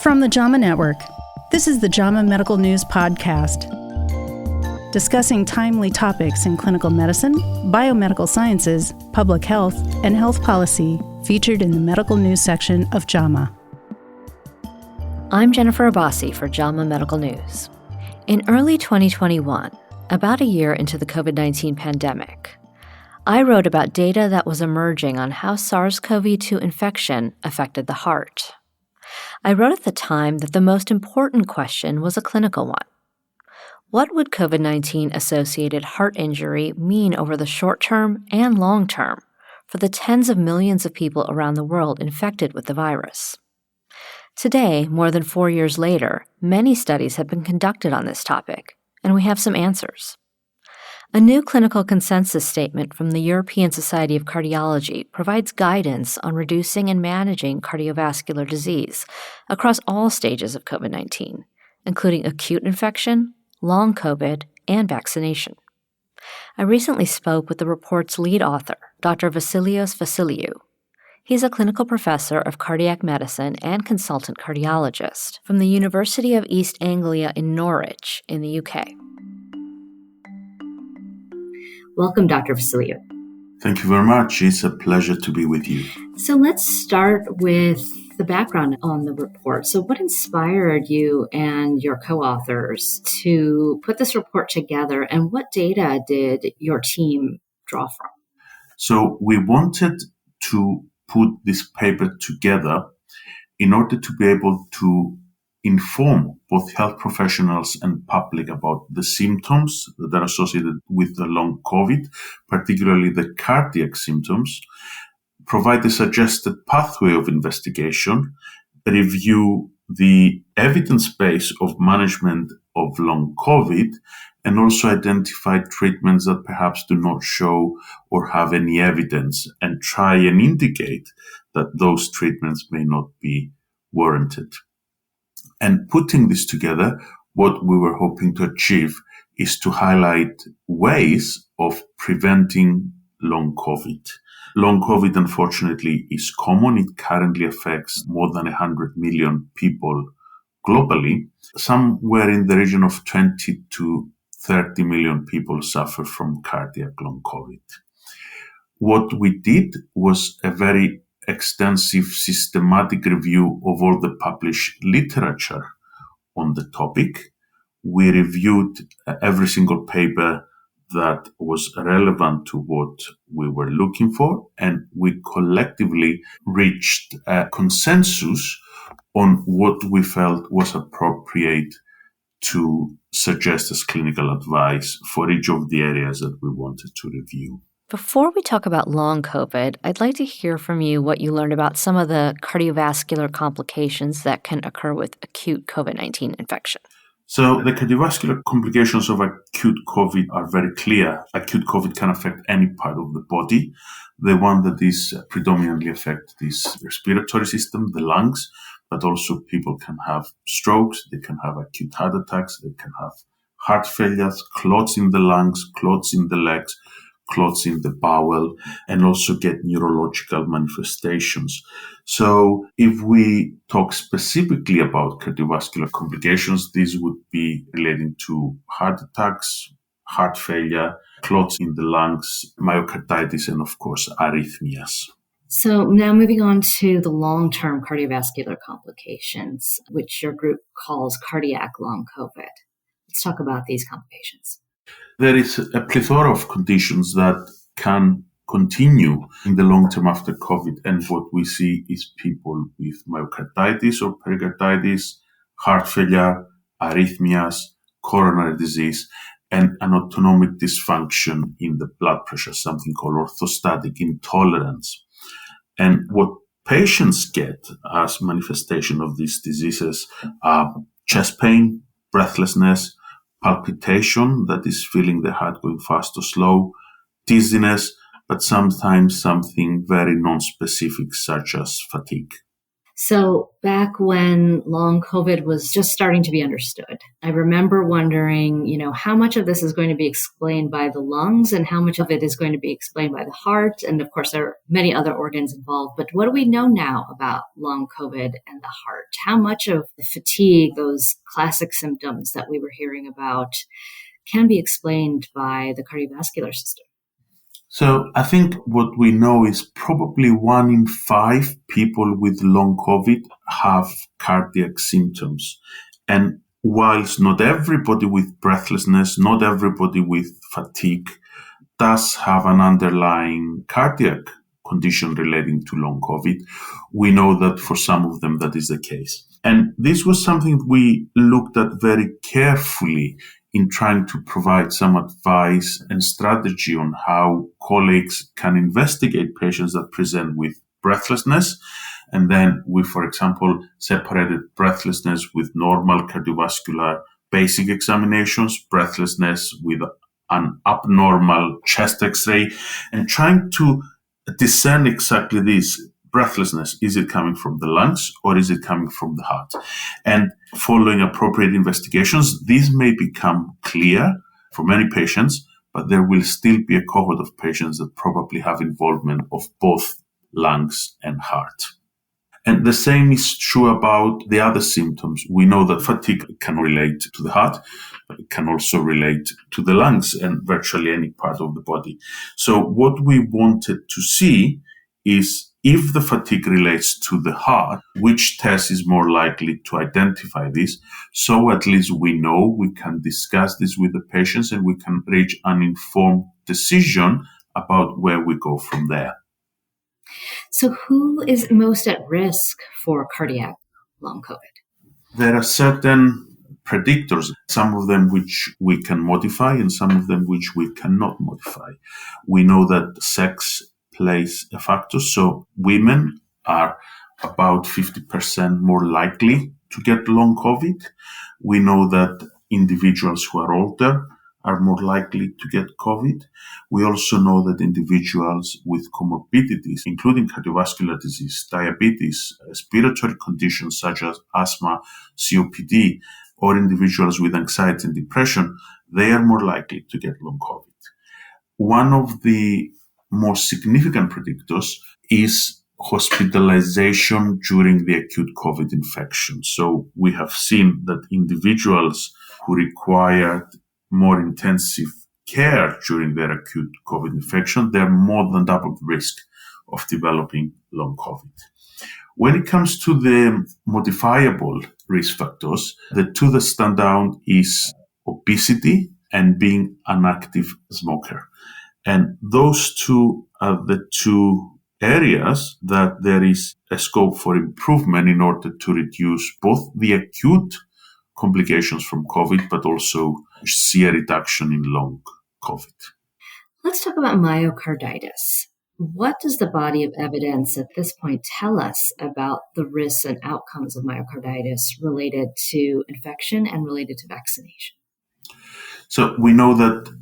From the JAMA Network, this is the JAMA Medical News Podcast, discussing timely topics in clinical medicine, biomedical sciences, public health, and health policy featured in the medical news section of JAMA. I'm Jennifer Abbasi for JAMA Medical News. In early 2021, about a year into the COVID-19 pandemic, I wrote about data that was emerging on how SARS-CoV-2 infection affected the heart. I wrote at the time that the most important question was a clinical one. What would COVID-19-associated heart injury mean over the short term and long term for the tens of millions of people around the world infected with the virus? Today, more than 4 years later, many studies have been conducted on this topic, and we have some answers. A new clinical consensus statement from the European Society of Cardiology provides guidance on reducing and managing cardiovascular disease across all stages of COVID-19, including acute infection, long COVID, and vaccination. I recently spoke with the report's lead author, Dr. Vassilios Vassiliou. He's a clinical professor of cardiac medicine and consultant cardiologist from the University of East Anglia in Norwich in the UK. Welcome, Dr. Vassiliou. Thank you very much. It's a pleasure to be with you. So let's start with the background on the report. So what inspired you and your co-authors to put this report together, and what data did your team draw from? So we wanted to put this paper together in order to be able to inform both health professionals and public about the symptoms that are associated with the long COVID, particularly the cardiac symptoms, provide a suggested pathway of investigation, review the evidence base of management of long COVID, and also identify treatments that perhaps do not show or have any evidence, and try and indicate that those treatments may not be warranted. And putting this together, what we were hoping to achieve is to highlight ways of preventing long COVID. Long COVID, unfortunately, is common. It currently affects more than 100 million people globally. Somewhere in the region of 20 to 30 million people suffer from cardiac long COVID. What we did was a very extensive systematic review of all the published literature on the topic. We reviewed every single paper that was relevant to what we were looking for, and we collectively reached a consensus on what we felt was appropriate to suggest as clinical advice for each of the areas that we wanted to review. Before we talk about long COVID, I'd like to hear from you what you learned about some of the cardiovascular complications that can occur with acute COVID-19 infection. So the cardiovascular complications of acute COVID are very clear. Acute COVID can affect any part of the body. The one that is predominantly affected is respiratory system, the lungs, but also people can have strokes, they can have acute heart attacks, they can have heart failures, clots in the lungs, clots in the legs, clots in the bowel, and also get neurological manifestations. So if we talk specifically about cardiovascular complications, these would be relating to heart attacks, heart failure, clots in the lungs, myocarditis, and of course, arrhythmias. So now moving on to the long-term cardiovascular complications, which your group calls cardiac long COVID. Let's talk about these complications. There is a plethora of conditions that can continue in the long term after COVID. And what we see is people with myocarditis or pericarditis, heart failure, arrhythmias, coronary disease, and an autonomic dysfunction in the blood pressure, something called orthostatic intolerance. And what patients get as manifestation of these diseases are chest pain, breathlessness, palpitation, that is feeling the heart going fast or slow, dizziness, but sometimes something very non-specific such as fatigue. So back when long COVID was just starting to be understood, I remember wondering, how much of this is going to be explained by the lungs and how much of it is going to be explained by the heart. And of course, there are many other organs involved. But what do we know now about long COVID and the heart? How much of the fatigue, those classic symptoms that we were hearing about, can be explained by the cardiovascular system? So I think what we know is probably 1 in 5 people with long COVID have cardiac symptoms. And whilst not everybody with breathlessness, not everybody with fatigue does have an underlying cardiac condition relating to long COVID, we know that for some of them that is the case. And this was something we looked at very carefully in trying to provide some advice and strategy on how colleagues can investigate patients that present with breathlessness. And then we, for example, separated breathlessness with normal cardiovascular basic examinations, breathlessness with an abnormal chest X-ray, and trying to discern exactly this breathlessness. Is it coming from the lungs or is it coming from the heart? And following appropriate investigations, these may become clear for many patients, but there will still be a cohort of patients that probably have involvement of both lungs and heart. And the same is true about the other symptoms. We know that fatigue can relate to the heart, but it can also relate to the lungs and virtually any part of the body. So what we wanted to see is if the fatigue relates to the heart, which test is more likely to identify this? So at least we know we can discuss this with the patients and we can reach an informed decision about where we go from there. So who is most at risk for cardiac long COVID? There are certain predictors, some of them which we can modify and some of them which we cannot modify. We know that sex plays a factor. So women are about 50% more likely to get long COVID. We know that individuals who are older are more likely to get COVID. We also know that individuals with comorbidities, including cardiovascular disease, diabetes, respiratory conditions such as asthma, COPD, or individuals with anxiety and depression, they are more likely to get long COVID. One of the more significant predictors is hospitalization during the acute COVID infection. So we have seen that individuals who required more intensive care during their acute COVID infection, they're more than double the risk of developing long COVID. When it comes to the modifiable risk factors, the two that stand out is obesity and being an active smoker. And those two are the two areas that there is a scope for improvement in order to reduce both the acute complications from COVID, but also see a reduction in long COVID. Let's talk about myocarditis. What does the body of evidence at this point tell us about the risks and outcomes of myocarditis related to infection and related to vaccination? So we know that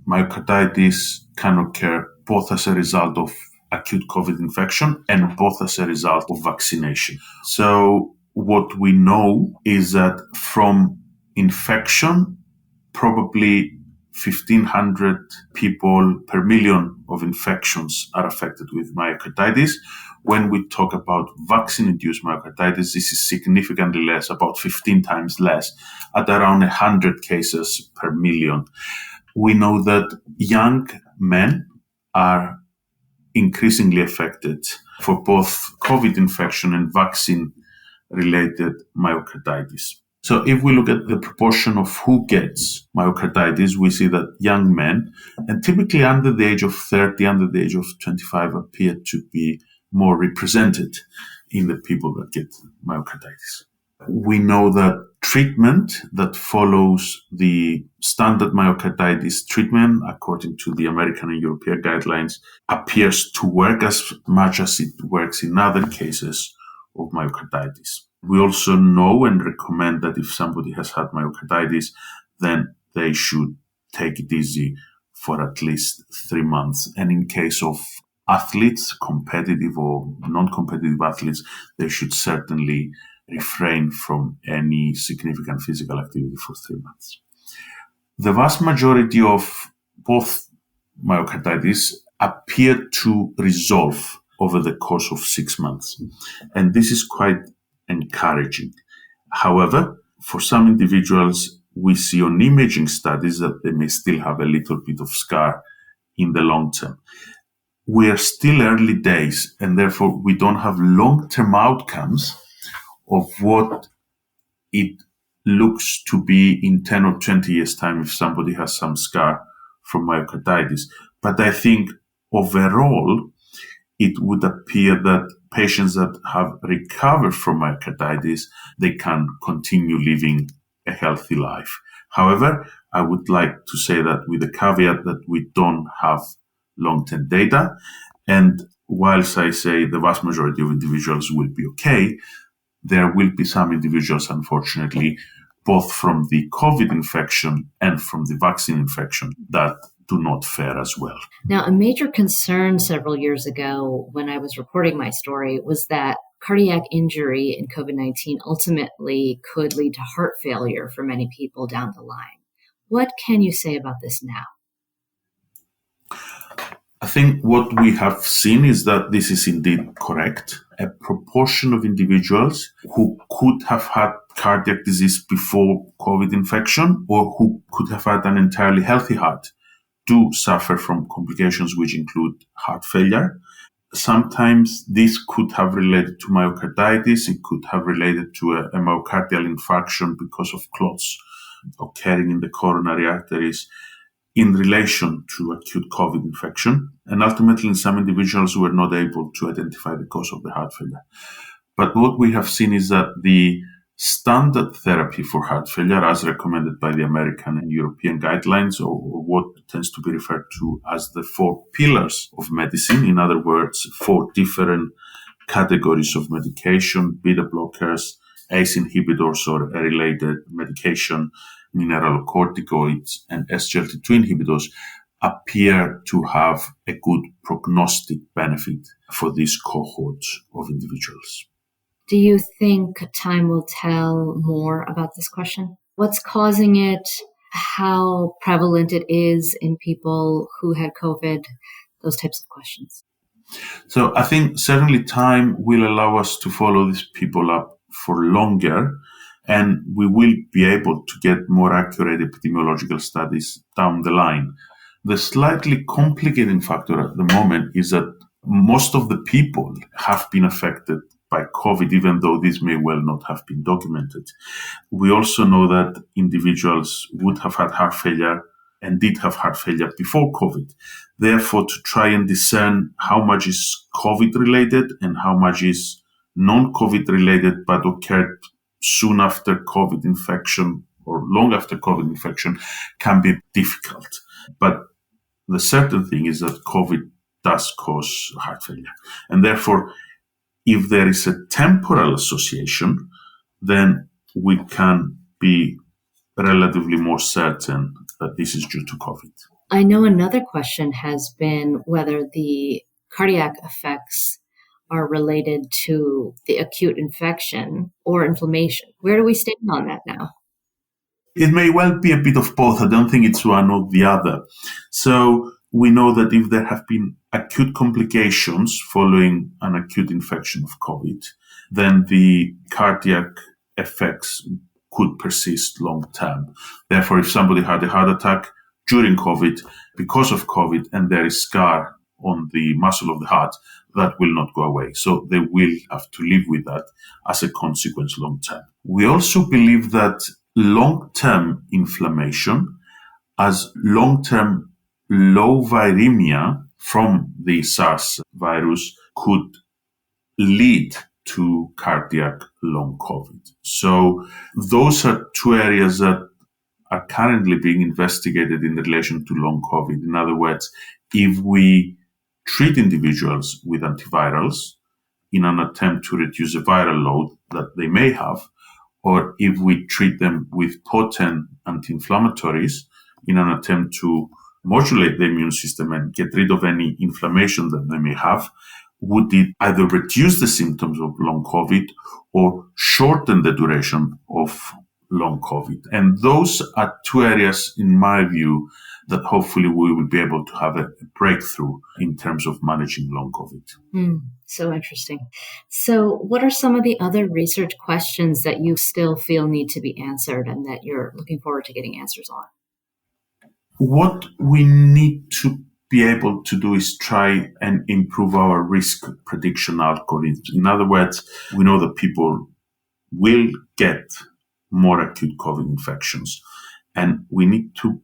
myocarditis can occur both as a result of acute COVID infection and both as a result of vaccination. So what we know is that from infection, probably 1,500 people per million of infections are affected with myocarditis. When we talk about vaccine-induced myocarditis, this is significantly less, about 15 times less, at around 100 cases per million. We know that young men are increasingly affected for both COVID infection and vaccine-related myocarditis. So if we look at the proportion of who gets myocarditis, we see that young men, and typically under the age of 30, under the age of 25, appear to be more represented in the people that get myocarditis. We know that treatment that follows the standard myocarditis treatment, according to the American and European guidelines, appears to work as much as it works in other cases of myocarditis. We also know and recommend that if somebody has had myocarditis, then they should take it easy for at least 3 months. And in case of athletes, competitive or non-competitive athletes, they should certainly refrain from any significant physical activity for 3 months. The vast majority of both myocarditis appear to resolve over the course of 6 months. And this is quite encouraging. However, for some individuals, we see on imaging studies that they may still have a little bit of scar in the long term. We are still early days, and therefore we don't have long-term outcomes of what it looks to be in 10 or 20 years' time if somebody has some scar from myocarditis. But I think overall, it would appear that patients that have recovered from myocarditis, they can continue living a healthy life. However, I would like to say that with the caveat that we don't have long-term data. And whilst I say the vast majority of individuals will be okay, there will be some individuals, unfortunately, both from the COVID infection and from the vaccine infection, that do not fare as well. Now, a major concern several years ago when I was reporting my story was that cardiac injury in COVID-19 ultimately could lead to heart failure for many people down the line. What can you say about this now? I think what we have seen is that this is indeed correct. A proportion of individuals who could have had cardiac disease before COVID infection or who could have had an entirely healthy heart do suffer from complications which include heart failure. Sometimes this could have related to myocarditis. It could have related to a myocardial infarction because of clots occurring in the coronary arteries in relation to acute COVID infection. And ultimately, in some individuals, were not able to identify the cause of the heart failure. But what we have seen is that the standard therapy for heart failure, as recommended by the American and European guidelines, or what tends to be referred to as the 4 pillars of medicine, in other words, 4 different categories of medication: beta blockers, ACE inhibitors or a related medication, mineralocorticoids, and SGLT2 inhibitors, appear to have a good prognostic benefit for these cohorts of individuals. Do you think time will tell more about this question? What's causing it? How prevalent it is in people who had COVID? Those types of questions. So I think certainly time will allow us to follow these people up for longer, and we will be able to get more accurate epidemiological studies down the line. The slightly complicating factor at the moment is that most of the people have been affected by COVID, even though this may well not have been documented. We also know that individuals would have had heart failure and did have heart failure before COVID. Therefore, to try and discern how much is COVID-related and how much is non-COVID related but occurred soon after COVID infection or long after COVID infection can be difficult. But the certain thing is that COVID does cause heart failure. And therefore, if there is a temporal association, then we can be relatively more certain that this is due to COVID. I know another question has been whether the cardiac effects are related to the acute infection or inflammation. Where do we stand on that now? It may well be a bit of both. I don't think it's one or the other. So we know that if there have been acute complications following an acute infection of COVID, then the cardiac effects could persist long term. Therefore, if somebody had a heart attack during COVID, because of COVID, and there is scar on the muscle of the heart, that will not go away. So they will have to live with that as a consequence long term. We also believe that long-term inflammation, as long-term low viremia from the SARS virus, could lead to cardiac long COVID. So those are 2 areas that are currently being investigated in relation to long COVID. In other words, if we treat individuals with antivirals in an attempt to reduce the viral load that they may have, or if we treat them with potent anti-inflammatories in an attempt to modulate the immune system and get rid of any inflammation that they may have, would it either reduce the symptoms of long COVID or shorten the duration of long COVID? And those are two areas, in my view, that hopefully we will be able to have a breakthrough in terms of managing long COVID. So interesting. So what are some of the other research questions that you still feel need to be answered and that you're looking forward to getting answers on? What we need to be able to do is try and improve our risk prediction algorithms. In other words, we know that people will get more acute COVID infections, and we need to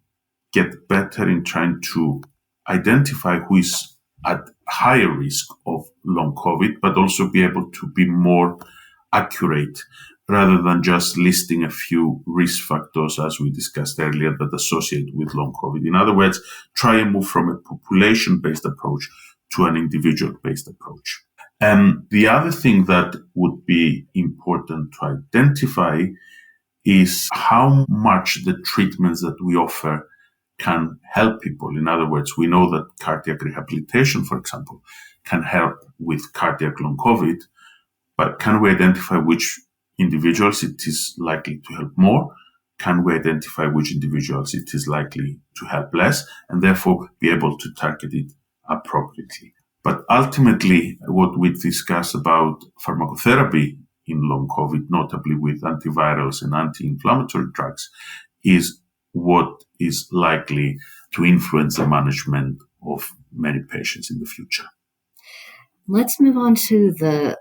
get better in trying to identify who is at higher risk of long COVID, but also be able to be more accurate rather than just listing a few risk factors, as we discussed earlier, that associate with long COVID. In other words, try and move from a population-based approach to an individual-based approach. And the other thing that would be important to identify is how much the treatments that we offer can help people. In other words, we know that cardiac rehabilitation, for example, can help with cardiac long COVID, but can we identify which individuals it is likely to help more? Can we identify which individuals it is likely to help less, and therefore be able to target it appropriately? But ultimately, what we discuss about pharmacotherapy in long COVID, notably with antivirals and anti-inflammatory drugs, is what is likely to influence the management of many patients in the future. Let's move on to the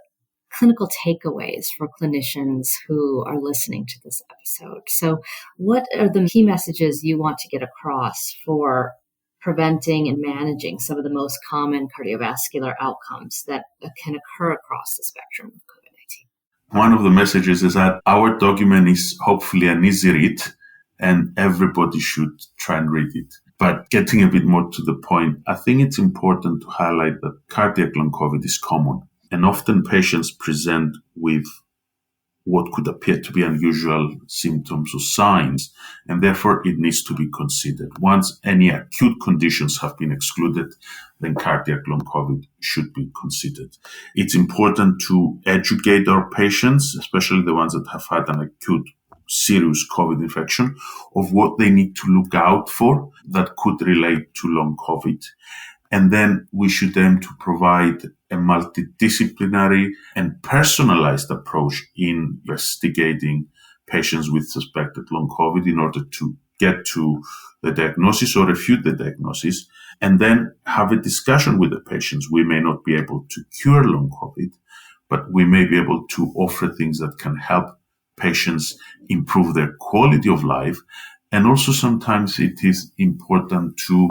clinical takeaways for clinicians who are listening to this episode. So what are the key messages you want to get across for preventing and managing some of the most common cardiovascular outcomes that can occur across the spectrum of COVID-19? One of the messages is that our document is hopefully an easy read, and everybody should try and read it. But getting a bit more to the point, I think it's important to highlight that cardiac long COVID is common. And often patients present with what could appear to be unusual symptoms or signs, and therefore it needs to be considered. Once any acute conditions have been excluded, then cardiac long COVID should be considered. It's important to educate our patients, especially the ones that have had an acute serious COVID infection, of what they need to look out for that could relate to long COVID. And then we should aim to provide a multidisciplinary and personalized approach in investigating patients with suspected long COVID in order to get to the diagnosis or refute the diagnosis, and then have a discussion with the patients. We may not be able to cure long COVID, but we may be able to offer things that can help patients improve their quality of life. And also sometimes it is important to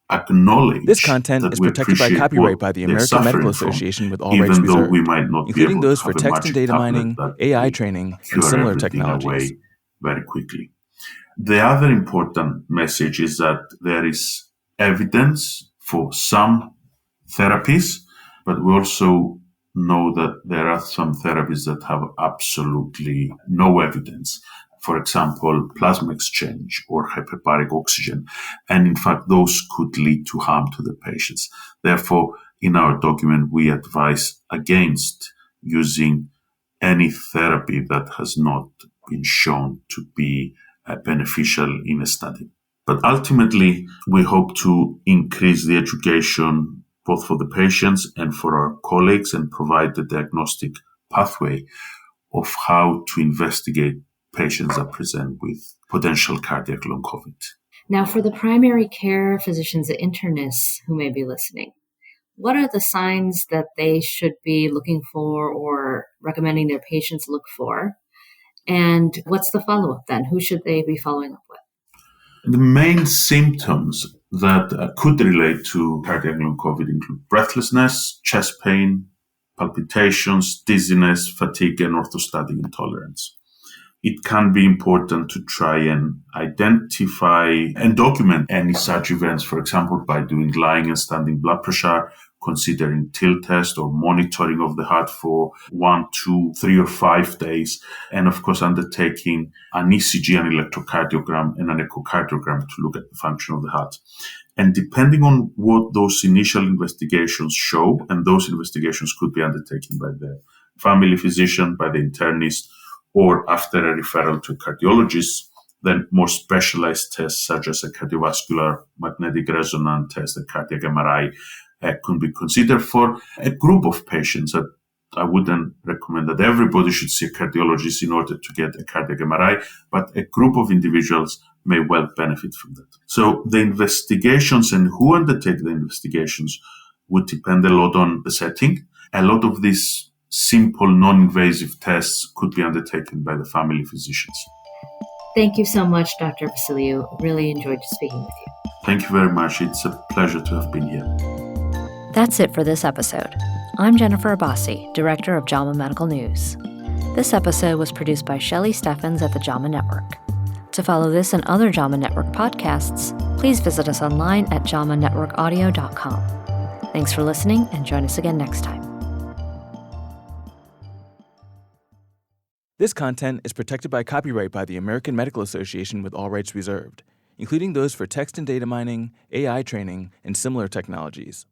acknowledge this content is protected by copyright by the American Medical Association with all rights reserved, we might not including those for text and data mining, AI training, and similar technologies. Very quickly. The other important message is that there is evidence for some therapies, but we also know that there are some therapies that have absolutely no evidence. For example, plasma exchange or hyperbaric oxygen. And in fact, those could lead to harm to the patients. Therefore, in our document, we advise against using any therapy that has not been shown to be beneficial in a study. But ultimately, we hope to increase the education both for the patients and for our colleagues and provide the diagnostic pathway of how to investigate patients that present with potential cardiac long COVID. Now, for the primary care physicians and internists who may be listening, what are the signs that they should be looking for or recommending their patients look for? And what's the follow-up then? Who should they be following up with? The main symptoms that could relate to cardiac long COVID include breathlessness, chest pain, palpitations, dizziness, fatigue, and orthostatic intolerance. It can be important to try and identify and document any such events, for example, by doing lying and standing blood pressure, considering tilt test or monitoring of the heart for 1, 2, 3, or 5 days, and of course undertaking an ECG, an electrocardiogram, and an echocardiogram to look at the function of the heart. And depending on what those initial investigations show, and those investigations could be undertaken by the family physician, by the internist, or after a referral to a cardiologist, then more specialized tests such as a cardiovascular magnetic resonance test, a cardiac MRI, could be considered for a group of patients. I wouldn't recommend that everybody should see a cardiologist in order to get a cardiac MRI, but a group of individuals may well benefit from that. So the investigations and who undertake the investigations would depend a lot on the setting. A lot of these simple, non-invasive tests could be undertaken by the family physicians. Thank you so much, Dr. Vassiliou. Really enjoyed speaking with you. Thank you very much. It's a pleasure to have been here. That's it for this episode. I'm Jennifer Abbasi, Director of JAMA Medical News. This episode was produced by Shelley Steffens at the JAMA Network. To follow this and other JAMA Network podcasts, please visit us online at jamanetworkaudio.com. Thanks for listening, and join us again next time. This content is protected by copyright by the American Medical Association with all rights reserved, including those for text and data mining, AI training, and similar technologies.